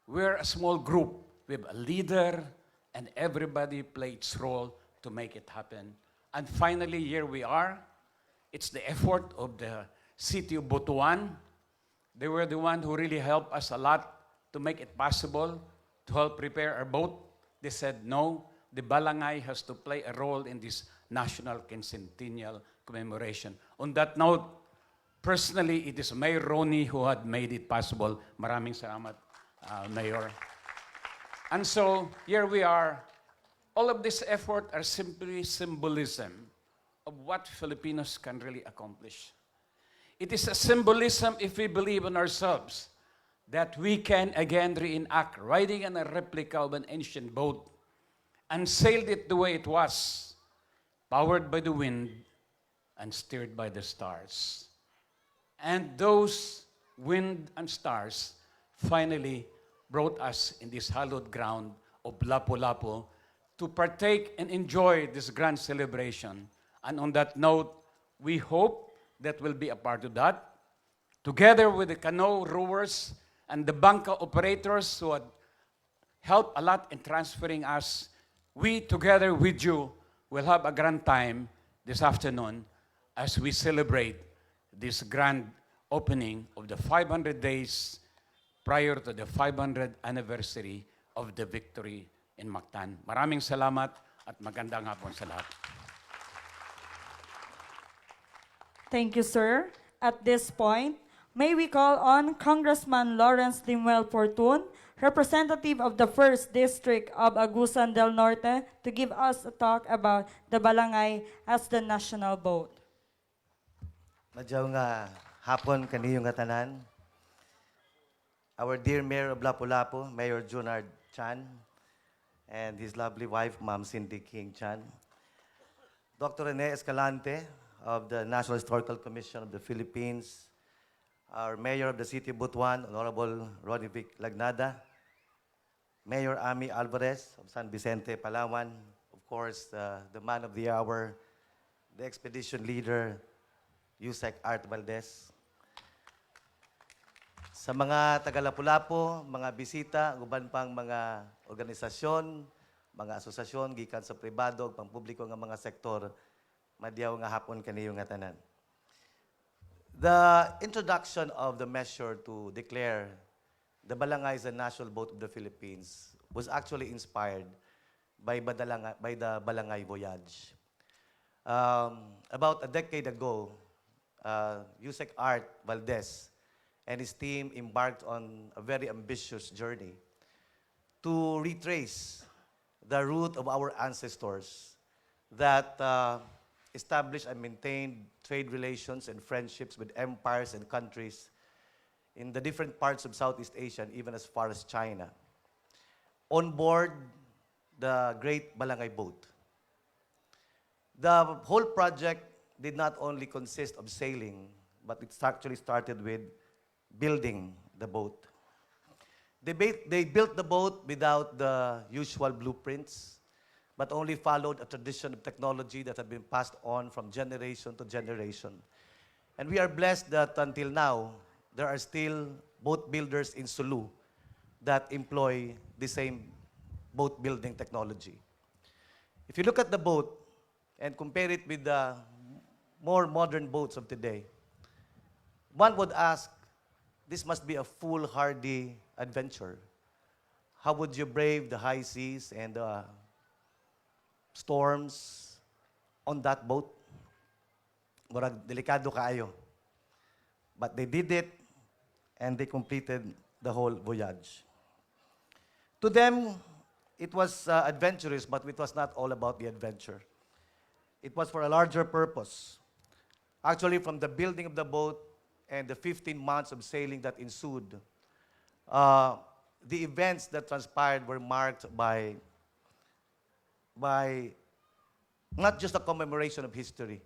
We're a small group with a leader, and everybody played its role to make it happen. And finally, here we are. It's the effort of the city of Butuan. They were the one who really helped us a lot to make it possible, to help prepare our boat. They said, no, the Balangay has to play a role in this national quincentennial commemoration. On that note, personally, it is Mayor Rene who had made it possible. Maraming salamat, Mayor. And so, here we are. All of this effort are simply symbolism of what Filipinos can really accomplish. It is a symbolism if we believe in ourselves that we can again reenact riding in a replica of an ancient boat and sailed it the way it was, powered by the wind and steered by the stars. And those wind and stars finally brought us in this hallowed ground of Lapu-Lapu to partake and enjoy this grand celebration. And on that note, we hope that we'll be a part of that, together with the canoe rowers and the banca operators who had helped a lot in transferring us. We, together with you, will have a grand time this afternoon as we celebrate this grand opening of the 500 days prior to the 500th anniversary of the victory in Mactan. Maraming salamat at magandang hapon sa lahat. Thank you, sir. At this point, may we call on Congressman Lawrence Limuel Fortun, representative of the 1st District of Agusan del Norte, to give us a talk about the Balangay as the national boat. Madyaw nga hapon kaniyo nga tanan. Our dear Mayor of Lapu-Lapu, Mayor Junard Chan, and his lovely wife, Ma'am Cindy King Chan. Dr. Rene Escalante of the National Historical Commission of the Philippines, our Mayor of the City of Butuan, Honorable Ronnie Vic Lagnada, Mayor Ami Alvarez of San Vicente, Palawan, of course, the man of the hour, the expedition leader, Usec Valdez. Sa mga taga Lapu-Lapu, mga bisita, uban pang mga organisasyon, mga asosasyon, gikan sa pribado, pangpubliko nga mga sektor, madyaw nga hapon kaniyo nga tanan. The introduction of the measure to declare the Balangay as a national boat of the Philippines was actually inspired by the Balangay voyage. About a decade ago, Usec Valdez and his team embarked on a very ambitious journey to retrace the route of our ancestors that established and maintained trade relations and friendships with empires and countries in the different parts of Southeast Asia and even as far as China. On board the Great Balangay Boat. The whole project did not only consist of sailing, but it actually started with building the boat. They built the boat without the usual blueprints, but only followed a tradition of technology that had been passed on from generation to generation. And we are blessed that until now, there are still boat builders in Sulu that employ the same boat building technology. If you look at the boat and compare it with the more modern boats of today. One would ask, this must be a foolhardy adventure. How would you brave the high seas and storms on that boat? Murag delikado kaayo. But they did it, and they completed the whole voyage. To them, it was adventurous, but it was not all about the adventure. It was for a larger purpose. Actually, from the building of the boat and the 15 months of sailing that ensued, the events that transpired were marked by not just a commemoration of history,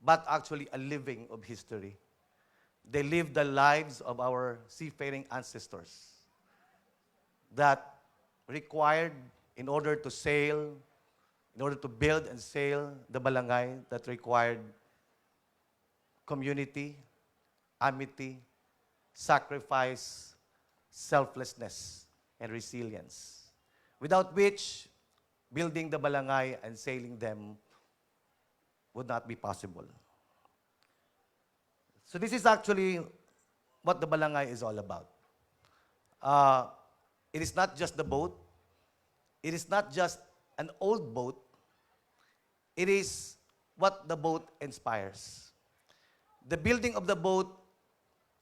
but actually a living of history. They lived the lives of our seafaring ancestors that required, in order to sail, in order to build and sail the balangay, that required community, amity, sacrifice, selflessness, and resilience, without which building the balangay and sailing them would not be possible. So this is actually what the balangay is all about. It is not just the boat. It is not just an old boat. It is what the boat inspires. The building of the boat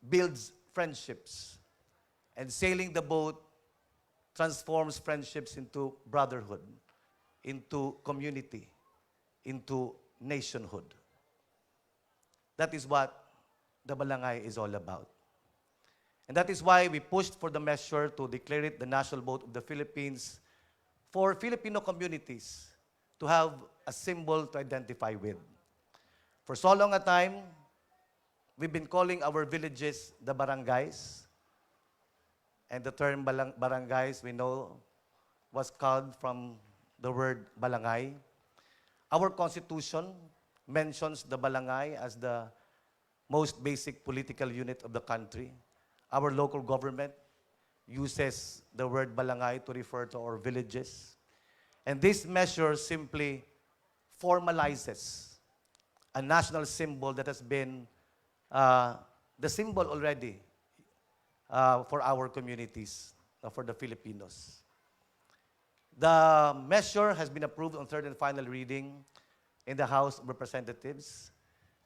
builds friendships, and sailing the boat transforms friendships into brotherhood, into community, into nationhood. That is what the balangay is all about. And that is why we pushed for the measure to declare it the national boat of the Philippines, for Filipino communities to have a symbol to identify with. For so long a time, we've been calling our villages the barangays. And the term barangays, we know, was called from the word balangay. Our Constitution mentions the balangay as the most basic political unit of the country. Our local government uses the word balangay to refer to our villages. And this measure simply formalizes a national symbol that has been the symbol already for our communities, for the Filipinos. The measure has been approved on third and final reading in the House of Representatives.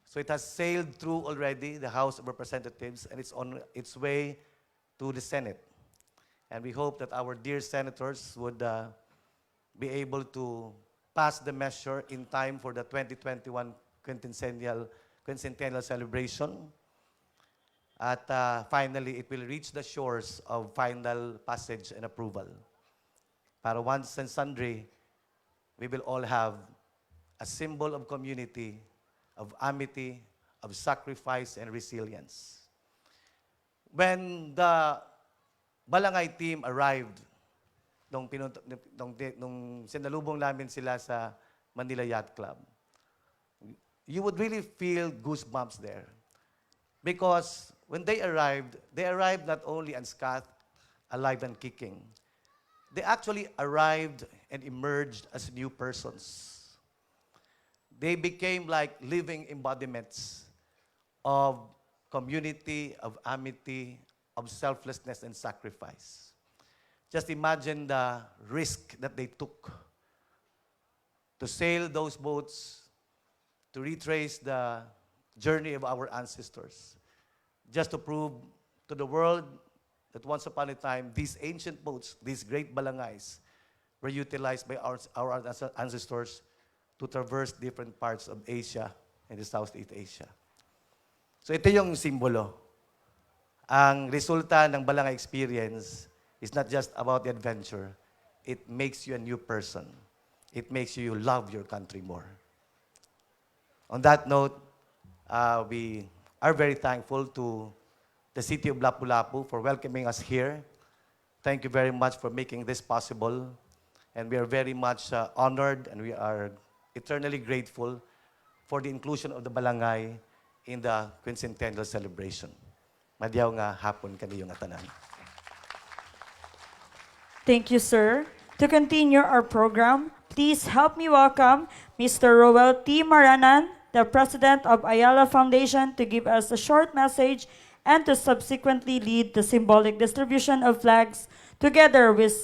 So it has sailed through already the House of Representatives, and it's on its way to the Senate. And we hope that our dear senators would be able to pass the measure in time for the 2021 Quincentennial celebration. At finally, it will reach the shores of final passage and approval. Para once and sundry, we will all have a symbol of community, of amity, of sacrifice, and resilience. When the Balangay team arrived, nung sinalubong namin sila sa Manila Yacht Club, you would really feel goosebumps there. Because when they arrived not only unscathed, alive and kicking. They actually arrived and emerged as new persons. They became like living embodiments of community, of amity, of selflessness and sacrifice. Just imagine the risk that they took to sail those boats, to retrace the journey of our ancestors, just to prove to the world that once upon a time, these ancient boats, these great balangays, were utilized by our ancestors to traverse different parts of Asia and the Southeast Asia. So ito yung simbolo. Ang resulta ng Balangay experience is not just about the adventure. It makes you a new person. It makes you love your country more. On that note, we are very thankful to the city of Lapu-Lapu for welcoming us here. Thank you very much for making this possible. And we are very much honored, and we are eternally grateful for the inclusion of the Balangay in the Quincentennial celebration. Madyaw nga hapon kaniyo nga tanan. Thank you, sir. To continue our program, please help me welcome Mr. Roel T. Maranan, the president of Ayala Foundation, to give us a short message and to subsequently lead the symbolic distribution of flags together with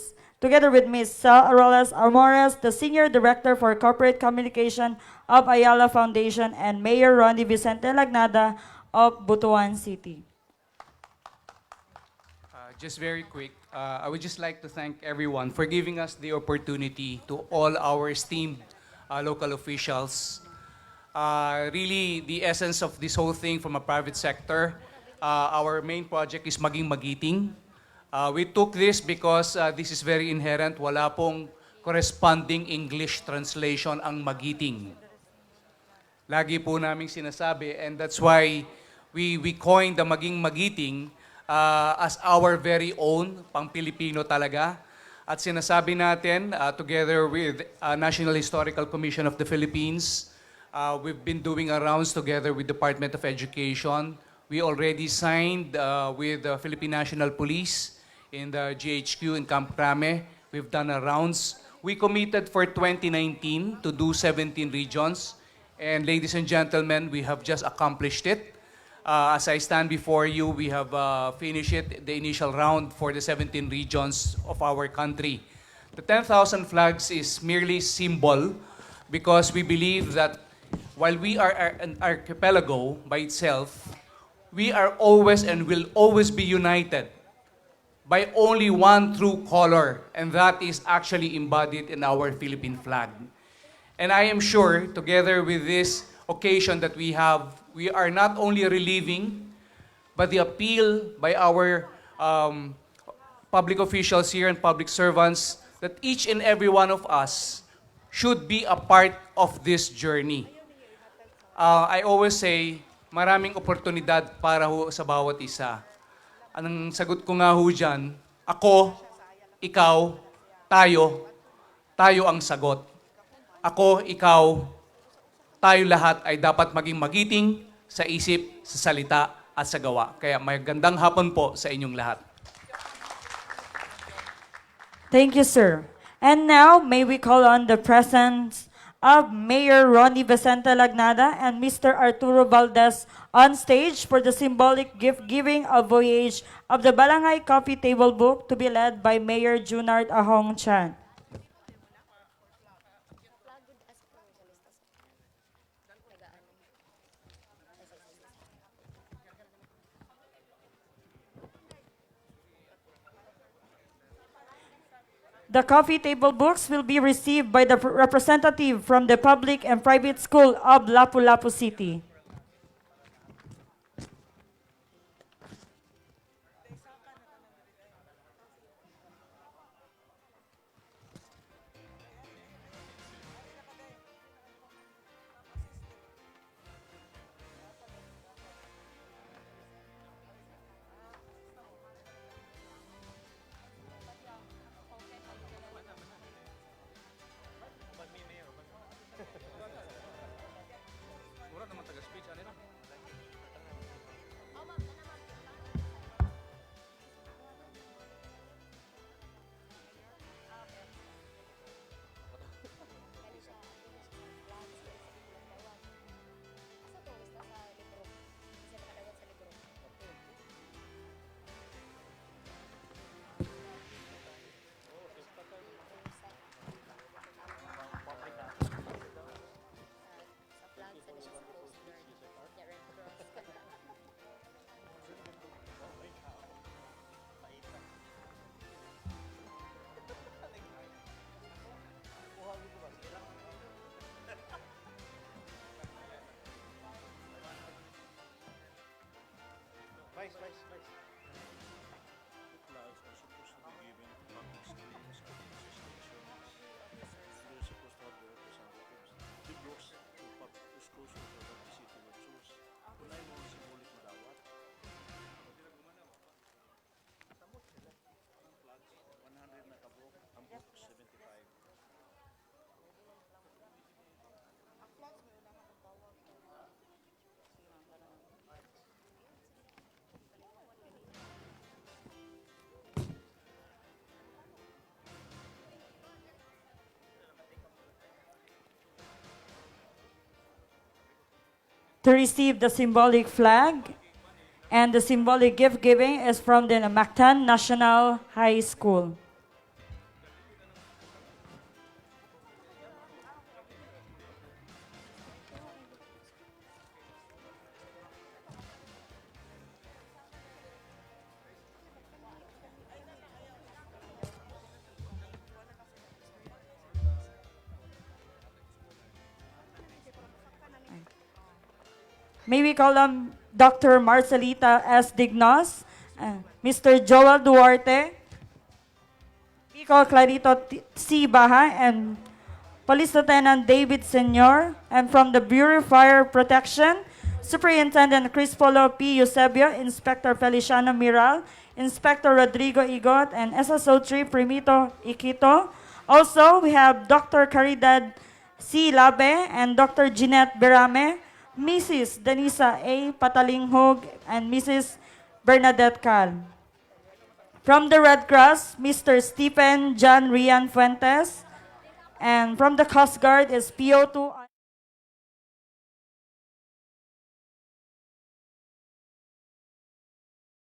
Ms. Sal Arolas Amores, the Senior Director for Corporate Communication of Ayala Foundation, and Mayor Ronnie Vicente Lagnada of Butuan City. Just very quick, I would just like to thank everyone for giving us the opportunity, to all our esteemed local officials. Really, the essence of this whole thing from a private sector, our main project is maging magiting. We took this because this is very inherent. Wala pong corresponding English translation ang magiting. Lagi po naming sinasabi, and that's why we coined the maging magiting as our very own, pang Pilipino talaga. At sinasabi natin, together with National Historical Commission of the Philippines, we've been doing a rounds together with Department of Education. We already signed with the Philippine National Police in the GHQ in Camp Crame. We've done a rounds. We committed for 2019 to do 17 regions. And ladies and gentlemen, we have just accomplished it. As I stand before you, we have finished it, the initial round for the 17 regions of our country. The 10,000 flags is merely symbol because we believe that while we are an archipelago by itself, we are always and will always be united by only one true color, and that is actually embodied in our Philippine flag. And I am sure, together with this occasion that we have, we are not only relieving, but the appeal by our public officials here and public servants that each and every one of us should be a part of this journey. I always say, maraming oportunidad para ho sa bawat isa. Anong sagot ko nga ho dyan, ako, ikaw, tayo ang sagot. Ako, ikaw, tayo lahat ay dapat maging magiting sa isip, sa salita, at sa gawa. Kaya magandang hapon po sa inyong lahat. Thank you, sir. And now, may we call on the presence of Mayor Ronnie Vicente Lagnada and Mr. Arturo Valdez on stage for the symbolic gift-giving of Voyage of the Balangay Coffee Table Book to be led by Mayor Junard Ahong Chan. The coffee table books will be received by the representative from the public and private school of Lapu-Lapu City. to receive the symbolic flag. And the symbolic gift giving is from the Mactan National High School. May we call on Dr. Marcelita S. Dignos, Mr. Joel Duarte, Pico Clarito C. Baha, and Police Lieutenant David Senor, and from the Bureau of Fire Protection, Superintendent Crispolo P. Eusebio, Inspector Feliciano Miral, Inspector Rodrigo Igot, and SSO3 Primito Iquito. Also, we have Dr. Caridad C. Labe and Dr. Jeanette Berame, Mrs. Denisa A. Patalinghog, and Mrs. Bernadette Cal. From the Red Cross, Mr. Stephen John Rian Fuentes, and from the Coast Guard is PO2